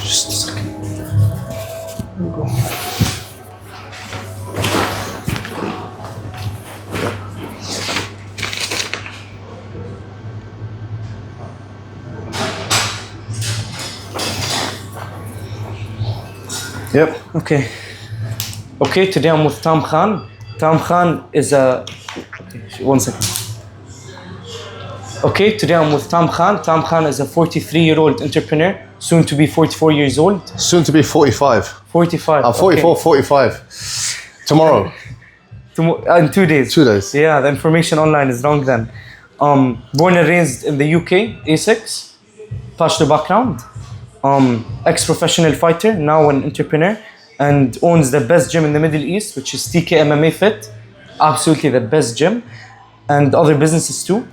Just a second. There we go. Yep. Okay. Okay, today I'm with Tam Khan. Tam Khan is a... Okay, 1 second. Okay, today I'm with Tam Khan. Tam Khan is a 43-year-old entrepreneur, soon to be 44 years old. Soon to be 45. 45. I'm 44, okay. 45. Tomorrow. In 2 days. 2 days. Yeah, the information online is wrong then. Born and raised in the UK, A6, Pashto background. Ex-professional fighter, now an entrepreneur, and owns the best gym in the Middle East, which is TK MMA Fit. Absolutely the best gym, and other businesses too.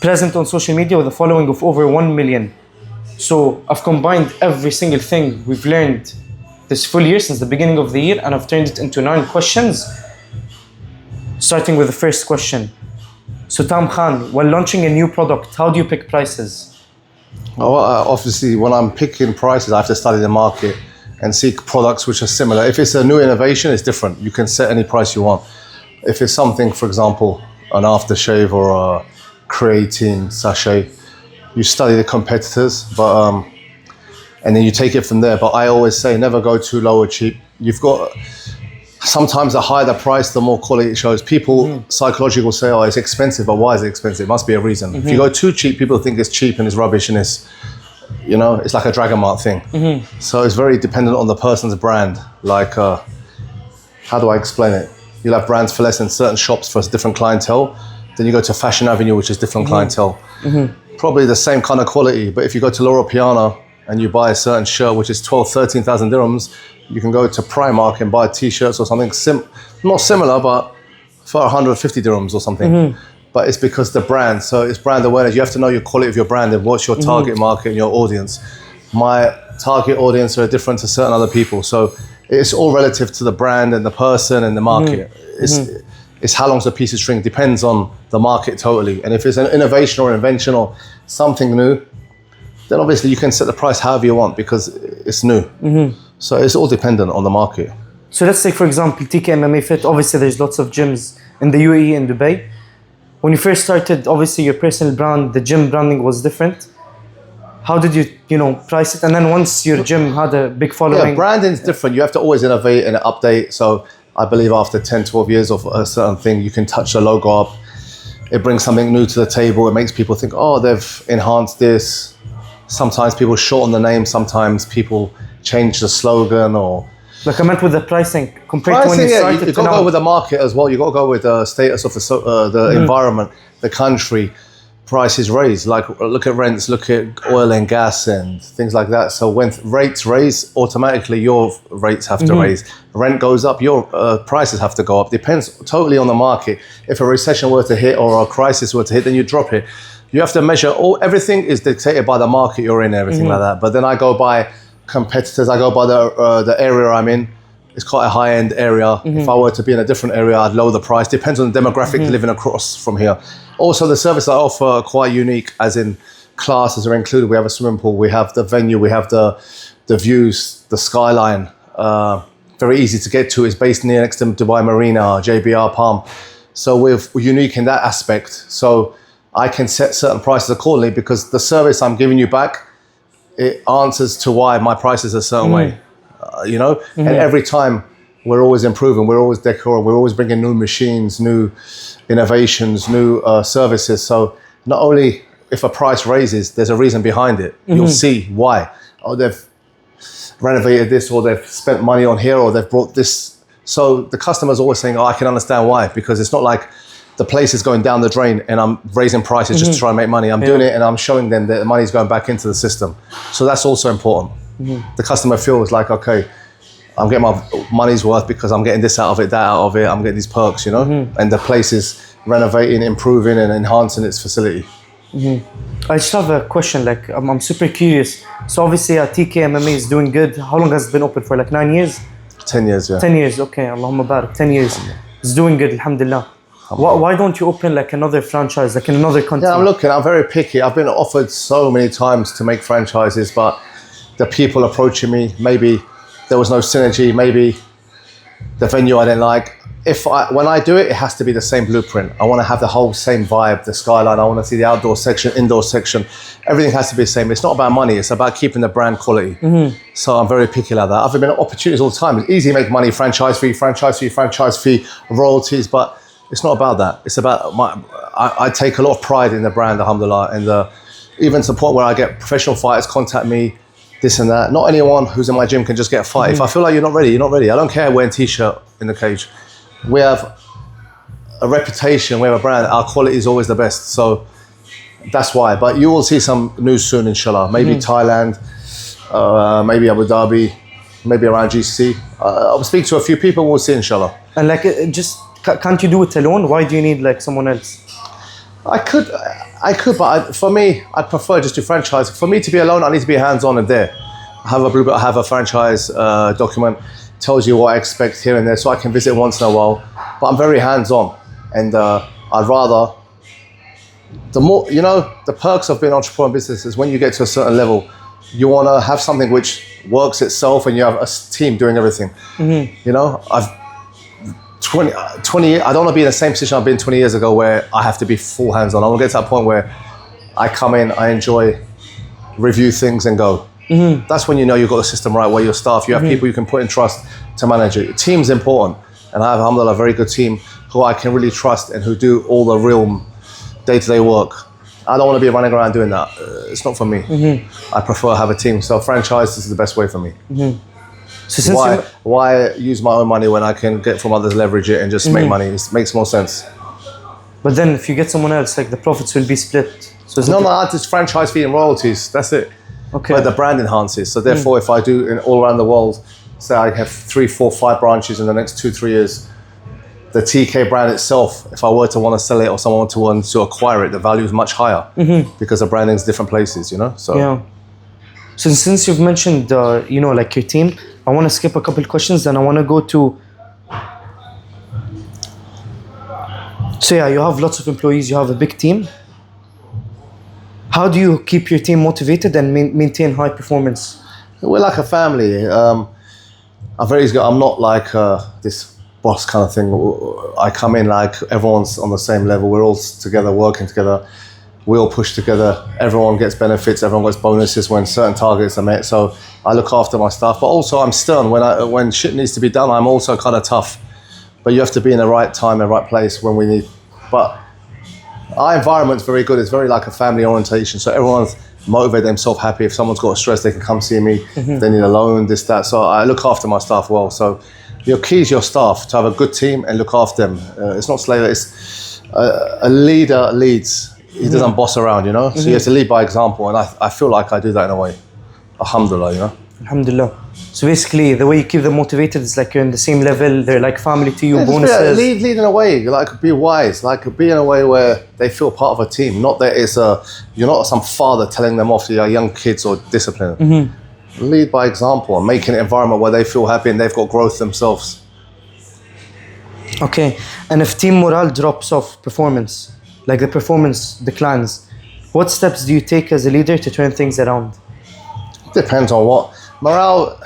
Present on social media with a following of over 1 million. So I've combined every single thing we've learned this full year since the beginning of the year, and I've turned it into 9 questions. Starting with the first question. So Tam Khan, when launching a new product, how do you pick prices? Well, obviously, when I'm picking prices, I have to study the market and seek products which are similar. If it's a new innovation, it's different. You can set any price you want. If it's something, for example, an aftershave or a creatine sachet, you study the competitors, but and then you take it from there. But I always say, never go too low or cheap. You've got... Sometimes the higher the price, the more quality it shows. People psychologically will say, oh, it's expensive, but why is it expensive? It must be a reason. If you go too cheap, people think it's cheap and it's rubbish and it's, you know, it's like a Dragon Mart thing. So it's very dependent on the person's brand. Like, how do I explain it? You'll have brands for less in certain shops for a different clientele. Then you go to Fashion Avenue, which is different clientele. Probably the same kind of quality, but if you go to Loro Piana and you buy a certain shirt, which is 13,000 dirhams, you can go to Primark and buy t-shirts or something not similar, but for 150 dirhams or something. But it's because the brand, so it's brand awareness. You have to know your quality of your brand and what's your target market and your audience. My target audience are different to certain other people. So it's all relative to the brand and the person and the market. It's how long's a piece of string, depends on the market totally. And if it's an innovation or invention or something new, then obviously you can set the price however you want because it's new. So it's all dependent on the market. So let's take, for example, TK MMA Fit. Obviously, there's lots of gyms in the UAE and Dubai. When you first started, obviously your personal brand, the gym branding was different. How did you, price it? And then once your gym had a big following. Yeah, branding is different. You have to always innovate and update. So I believe after 10, 12 years of a certain thing, you can touch the logo up. It brings something new to the table. It makes people think, oh, they've enhanced this. Sometimes people shorten the name. Sometimes people change the slogan or... Like I meant with the pricing, compared to when you started. You've got to go with the market as well. You've got to go with the status of the environment, the country. Prices raise. Like look at rents, look at oil and gas and things like that. So when rates raise, automatically your rates have to raise. Rent goes up, your prices have to go up. Depends totally on the market. If a recession were to hit or a crisis were to hit, then you drop it. You have to measure, everything is dictated by the market you're in, everything like that. But then I go by competitors, I go by the area I'm in. It's quite a high-end area. If I were to be in a different area, I'd lower the price. Depends on the demographic living across from here. Also, the service I offer are quite unique, as in classes are included. We have a swimming pool, we have the venue, we have the views, the skyline. Very easy to get to. It's based next to Dubai Marina, JBR Palm. So we're unique in that aspect. So I can set certain prices accordingly because the service I'm giving you back, it answers to why my price is a certain way, and every time we're always improving, we're always decorating, we're always bringing new machines, new innovations, new services. So not only if a price raises, there's a reason behind it. You'll see why. Oh, they've renovated this, or they've spent money on here, or they've brought this. So the customer's always saying, oh, I can understand why, because it's not like the place is going down the drain and I'm raising prices just to try and make money. I'm doing it and I'm showing them that the money's going back into the system. So that's also important. The customer feels like, okay, I'm getting my money's worth because I'm getting this out of it, that out of it. I'm getting these perks, and the place is renovating, improving and enhancing its facility. I just have a question, like I'm super curious. So obviously TK MMA is doing good. How long has it been open for? Like 9 years? 10 years, yeah. 10 years, okay. Allahumma barak, 10 years. It's doing good, alhamdulillah. Why don't you open like another franchise, like in another country? Yeah, I'm very picky. I've been offered so many times to make franchises, but the people approaching me. Maybe there was no synergy. Maybe the venue I didn't like. When I do it, it has to be the same blueprint. I want to have the whole same vibe, the skyline. I want to see the outdoor section, indoor section. Everything has to be the same. It's not about money. It's about keeping the brand quality. So I'm very picky like that. I've been opportunities all the time. It's easy to make money, franchise fee, royalties, but it's not about that. It's about I take a lot of pride in the brand, alhamdulillah, and even to the point where I get professional fighters contact me, this and that. Not anyone who's in my gym can just get a fight. If I feel like you're not ready, you're not ready. I don't care wearing t-shirt in the cage. We have a reputation, we have a brand, our quality is always the best. So that's why. But you will see some news soon, inshallah. Maybe Thailand, maybe Abu Dhabi, maybe around GC. I'll speak to a few people, we'll see, inshallah. And like, can't you do it alone? Why do you need like someone else? I could, but for me, I'd prefer just to franchise. For me to be alone, I need to be hands-on and there. I have a franchise document, tells you what I expect here and there, so I can visit once in a while. But I'm very hands-on, and I'd rather, the perks of being an entrepreneur in business is when you get to a certain level, you want to have something which works itself and you have a team doing everything. I've 20 I don't want to be in the same position I've been 20 years ago where I have to be full hands-on. I want to get to that point where I come in, I enjoy, review things and go. That's when you know you've got the system right, where your staff, you have people you can put in trust to manage it. Team's important, and I have, alhamdulillah, a very good team who I can really trust and who do all the real day-to-day work. I don't want to be running around doing that. It's not for me. I prefer to have a team. So franchise is the best way for me. So since why use my own money when I can get from others, leverage it and just make money? It makes more sense. But then if you get someone else, like the profits will be split. So No, just franchise fee and royalties. That's it. Okay. But the brand enhances. So therefore, if I do in all around the world, say I have 3, 4, 5 branches in the next 2, 3 years, the TK brand itself, if I were to want to sell it or someone to want to acquire it, the value is much higher because the branding is different places, So yeah. So since you've mentioned, like your team, I want to skip a couple questions, then I want to go to. So yeah, you have lots of employees, you have a big team. How do you keep your team motivated and maintain high performance? We're like a family. I'm not like this boss kind of thing. I come in like everyone's on the same level. We're all together, working together. We all push together. Everyone gets benefits. Everyone gets bonuses when certain targets are met. So I look after my staff, but also I'm stern. When shit needs to be done, I'm also kind of tough. But you have to be in the right time, in the right place when we need. But our environment's very good. It's very like a family orientation. So everyone's motivated themselves, happy. If someone's got a stress, they can come see me. If they need a loan, this, that. So I look after my staff well. So your key is your staff, to have a good team and look after them. It's not slave. It's a leader leads. He doesn't boss around, So you have to lead by example. And I feel like I do that in a way. Alhamdulillah, Alhamdulillah. So basically, the way you keep them motivated is like you're in the same level. They're like family to you, bonuses. Lead in a way, like be wise, like be in a way where they feel part of a team. Not that you're not some father telling them off to your young kids or discipline. Lead by example and make an environment where they feel happy and they've got growth themselves. Okay, and if team morale drops off performance, like the performance declines, what steps do you take as a leader to turn things around? Depends on what. Morale,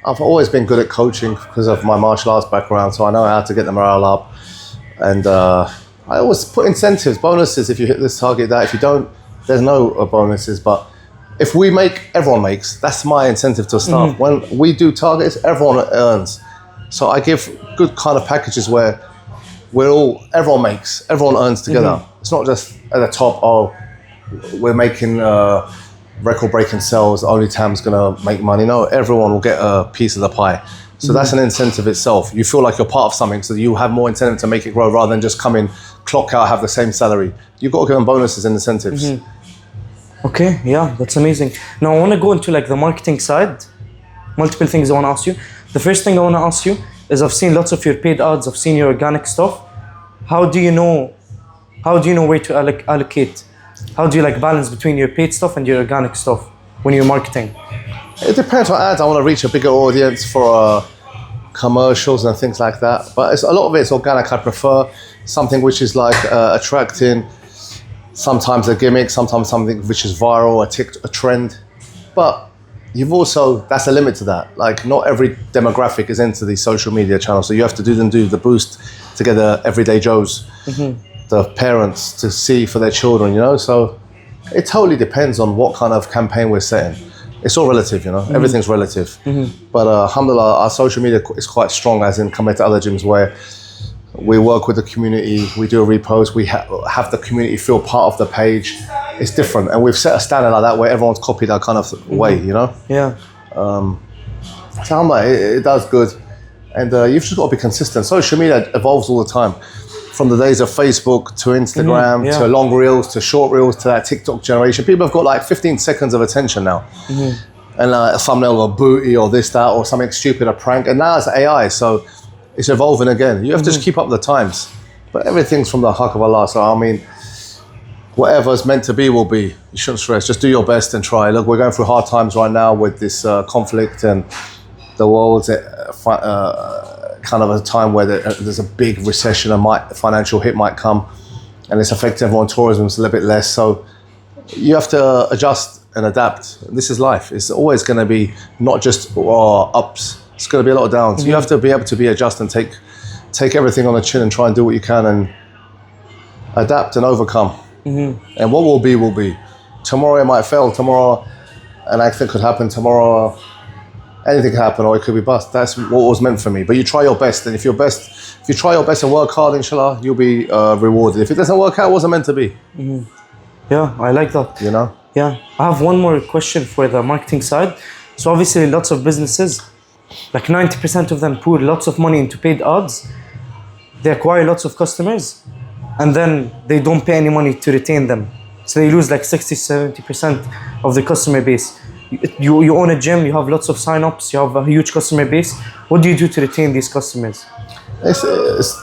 I've always been good at coaching because of my martial arts background, so I know how to get the morale up. And I always put incentives, bonuses, if you hit this target, that. If you don't, there's no bonuses. But if we make, everyone makes. That's my incentive to staff. When we do targets, everyone earns. So I give good kind of packages where everyone makes, everyone earns together. It's not just at the top, we're making record-breaking sales, only Tam's gonna make money. No, everyone will get a piece of the pie. So that's an incentive itself. You feel like you're part of something, so you have more incentive to make it grow rather than just come in, clock out, have the same salary. You've got to give them bonuses and incentives. Okay, yeah, that's amazing. Now I want to go into like the marketing side. Multiple things I want to ask you. The first thing I want to ask you is I've seen lots of your paid ads, I've seen your organic stuff. How do you know where to allocate? How do you like balance between your paid stuff and your organic stuff when you're marketing? It depends on ads. I want to reach a bigger audience for commercials and things like that. But a lot of it's organic. I prefer something which is like attracting, sometimes a gimmick, sometimes something which is viral, a trend. But you've also, that's a limit to that. Like not every demographic is into these social media channels. So you have to do the boost to get the everyday Joes, the parents to see for their children, you know? So it totally depends on what kind of campaign we're setting. It's all relative, you know, everything's relative. But alhamdulillah, our social media is quite strong as in compared to other gyms where we work with the community, we do a repost, we have the community feel part of the page. It's different. And we've set a standard like that where everyone's copied our kind of way, you know? Yeah. So alhamdulillah, it does good. And you've just got to be consistent. Social media evolves all the time. From the days of Facebook to Instagram to long reels to short reels to that TikTok generation. People have got like 15 seconds of attention now. And a thumbnail or booty or this, that, or something stupid, a prank. And now it's AI, so it's evolving again. You have to just keep up the times. But everything's from the haq of Allah. So I mean, whatever's meant to be will be. You shouldn't stress. Just do your best and try. Look, we're going through hard times right now with this conflict and the world's kind of a time where there's a big recession, a financial hit might come, and it's affecting everyone. Tourism's a little bit less, so you have to adjust and adapt. This is life. It's always going to be not just ups. It's going to be a lot of downs. You have to be able to adjust and take everything on the chin and try and do what you can and adapt and overcome. And what will be will be. Tomorrow it might fail. Tomorrow an accident could happen. Tomorrow anything can happen, or it could be bust. That's what was meant for me. But you try your best, and if you try your best and work hard, inshallah, you'll be rewarded. If it doesn't work out, it wasn't meant to be. Yeah, I like that. You know? Yeah. I have one more question for the marketing side. So obviously lots of businesses, like 90% of them pour lots of money into paid ads. They acquire lots of customers, and then they don't pay any money to retain them. So they lose like 60-70% of the customer base. You own a gym, you have lots of sign-ups, you have a huge customer base. What do you do to retain these customers? It's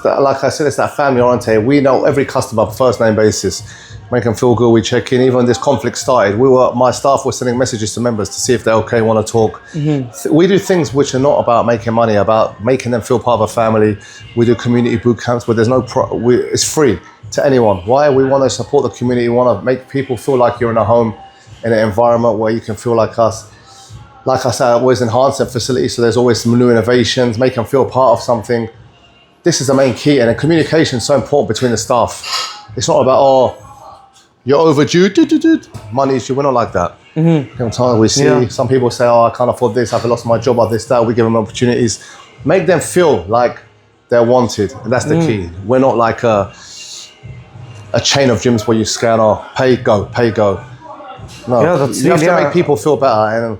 that, like I said, it's that family oriented. We know every customer on a first name basis. Make them feel good, we check in. Even when this conflict started, my staff were sending messages to members to see if they're okay, want to talk. We do things which are not about making money, about making them feel part of a family. We do community boot camps where there's it's free to anyone. Why? We want to support the community. We want to make people feel like you're in a home, in an environment where you can feel like us. Like I said, always enhance that facility, so there's always some new innovations, make them feel part of something. This is the main key, and communication is so important between the staff. It's not about, you're overdue, money issue. We're not like that. Sometimes we see some people say, I can't afford this, I've lost my job, or this, that. We give them opportunities. Make them feel like they're wanted, and that's the key. We're not like a chain of gyms where you scan, pay, go. No, you have to make people feel better,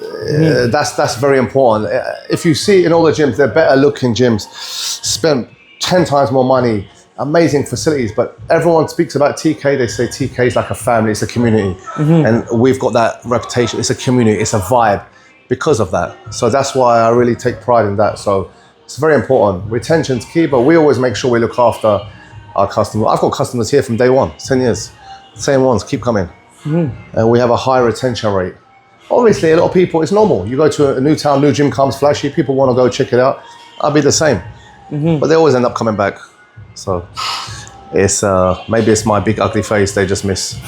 and that's very important. If you see in all the gyms, they're better looking gyms, spend 10 times more money, amazing facilities, but everyone speaks about TK, they say TK is like a family, it's a community, and we've got that reputation. It's a community, it's a vibe because of that. So that's why I really take pride in that. So it's very important. Retention's key, but we always make sure we look after our customers. I've got customers here from day one, 10 years, same ones, keep coming. And we have a high retention rate. Obviously, a lot of people, it's normal. You go to a new town, new gym comes, flashy, people want to go check it out. I'll be the same. But they always end up coming back. So it's maybe it's my big ugly face they just miss.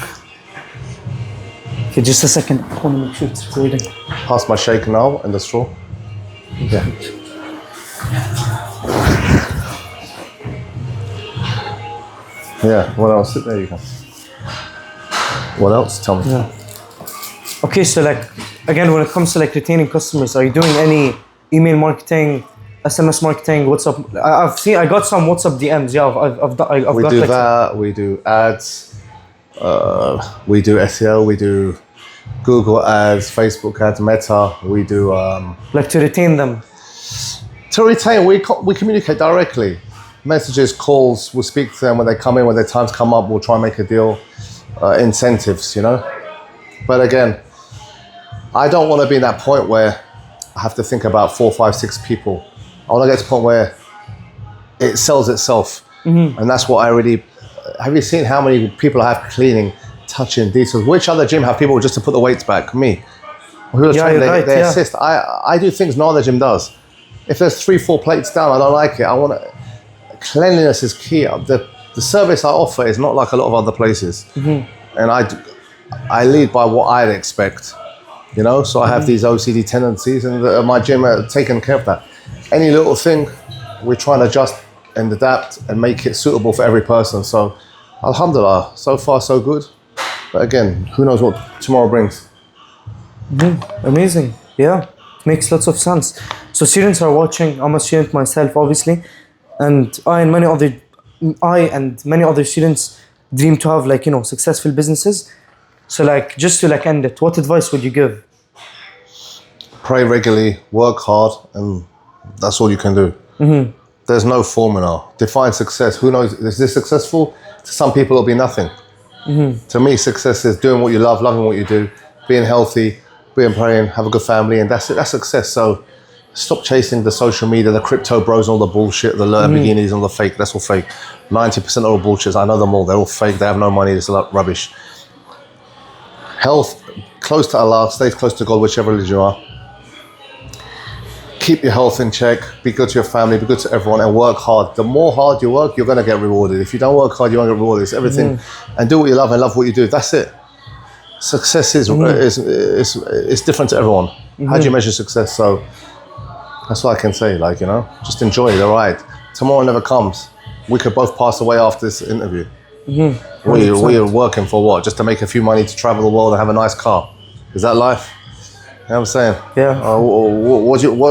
Okay, just a second. I want to make sure it's recording. Pass my shake now and the straw. Yeah. Yeah, what else? Sit there, you can. What else? Tell me. Yeah. Okay, so like, again, when it comes to like retaining customers, are you doing any email marketing, SMS marketing, WhatsApp? I got some WhatsApp DMs. Yeah, we do that. We do ads. We do SEO. We do Google ads, Facebook ads, Meta. We do like to retain them. To retain, we communicate directly. Messages, calls. We'll speak to them when they come in. When their times come up, we'll try and make a deal. Incentives, you know. But again, I don't want to be in that point where I have to think about 4, 5, 6 people. I want to get to the point where it sells itself. And that's what I really... Have you seen how many people I have cleaning, touching, details? Which other gym have people just to put the weights back? Me. Who are trained, they assist. I do things no other gym does. If there's 3, 4 plates down, I don't like it. I want to... Cleanliness is key. The service I offer is not like a lot of other places. And I lead by what I'd expect. You know, so I have these OCD tendencies, and my gym taken care of that. Any little thing, we try and adjust and adapt and make it suitable for every person. So, alhamdulillah, so far so good. But again, who knows what tomorrow brings? Amazing. Yeah, makes lots of sense. So students are watching. I'm a student myself, obviously, and I and many other students dream to have, like, successful businesses. So, like, just to like end it, what advice would you give? Pray regularly, work hard, and that's all you can do. There's no formula. Define success. Who knows? Is this successful? To some people, it'll be nothing. To me, success is doing what you love, loving what you do, being healthy, being praying, have a good family, and that's it. That's success. So stop chasing the social media, the crypto bros, and all the bullshit, the Lamborghinis, all the fake. That's all fake. 90% of all bullshit. I know them all. They're all fake. They have no money. It's rubbish. Health, close to Allah, stay close to God, whichever religion you are. Keep your health in check, be good to your family, be good to everyone, and work hard. The more hard you work, you're going to get rewarded. If you don't work hard, you won't get rewarded. It's everything. And do what you love and love what you do. That's it. Success is different to everyone. How do you measure success? So that's what I can say. Like, just enjoy the ride. Tomorrow never comes. We could both pass away after this interview. We are working for what? Just to make a few money to travel the world and have a nice car. Is that life? You know what I'm saying? Yeah.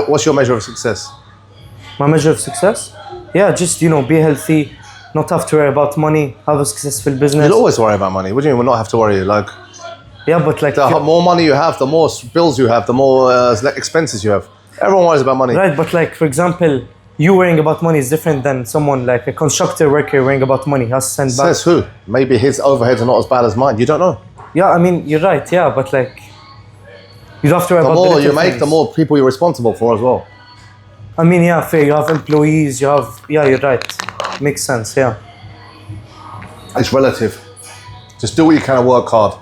What's your measure of success? My measure of success? Yeah, just, be healthy, not have to worry about money, have a successful business. You'll always worry about money. What do you mean we'll not have to worry? Like, yeah, but like... The more money you have, the more bills you have, the more expenses you have. Everyone worries about money. Right, but like, for example, you worrying about money is different than someone like a constructor worker worrying about money. He has to send back. Says who? Maybe his overheads are not as bad as mine. You don't know. Yeah, I mean, you're right, yeah, but like, you have to worry about the the more you make, things. the more people you're responsible for as well. I mean, yeah, fair. You have employees, yeah, you're right. Makes sense, yeah. It's relative. Just do what you can and work hard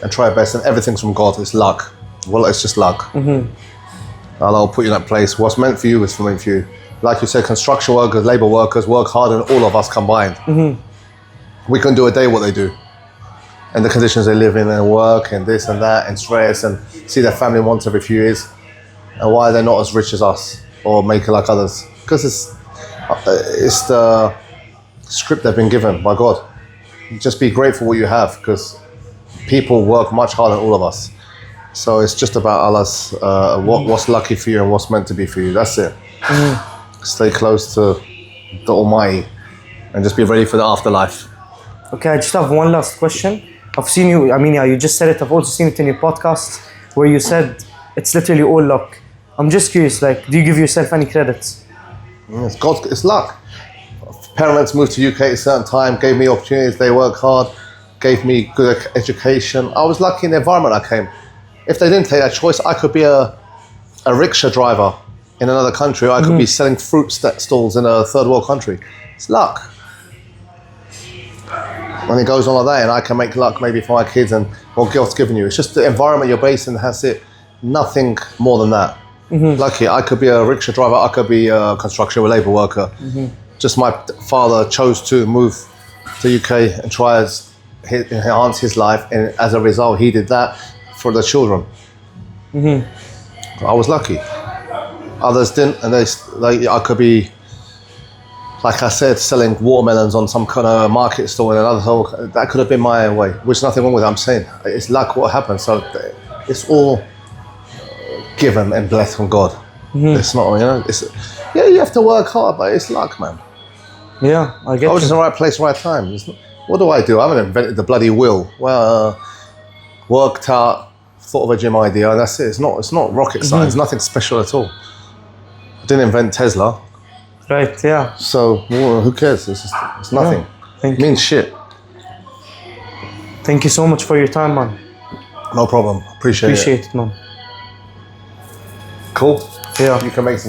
and try your best, and everything's from God. It's luck. Well, it's just luck. Allah will put you in that place. What's meant for you is meant for you. Like you said, construction workers, labor workers work hard, and all of us combined. We can do a day what they do. And the conditions they live in, and work and this and that and stress, and see their family once every few years. And why are they not as rich as us or make it like others? Because it's the script they've been given by God. Just be grateful what you have, because people work much harder than all of us. So it's just about Allah's what's lucky for you and what's meant to be for you. That's it. Stay close to the Almighty and just be ready for the afterlife. Okay, I just have one last question. I've seen you, I mean, yeah, you just said it. I've also seen it in your podcasts where you said it's literally all luck. I'm just curious, like, do you give yourself any credits? It's God, it's luck. Parents moved to UK at a certain time, gave me opportunities, they work hard, gave me good education. I was lucky in the environment I came. If they didn't take that choice, I could be a rickshaw driver in another country, or I could be selling fruit stalls in a third world country. It's luck. And it goes on like that, and I can make luck maybe for my kids and what God's given you. It's just the environment you're based in, that's it. Nothing more than that. Lucky, I could be a rickshaw driver, I could be a construction or labor worker. Just my father chose to move to UK and try to enhance his life, and as a result, he did that for the children. I was lucky. Others didn't, and I could be, like I said, selling watermelons on some kind of market store in another hole. That could have been my way, which is nothing wrong with it. I'm saying it's luck what happened. So it's all given and blessed from God. It's not, you have to work hard, but it's luck, man. Yeah, I get I was you. in the right place, right time. What do? I haven't invented the bloody wheel. Well, worked out, thought of a gym idea, and that's it. It's not rocket science. Nothing special at all. I didn't invent Tesla. Right, yeah. So who cares? It's nothing. Thank It means shit. Thank you so much for your time, man. No problem. Appreciate it. Appreciate it, man. Cool. Yeah. You can make some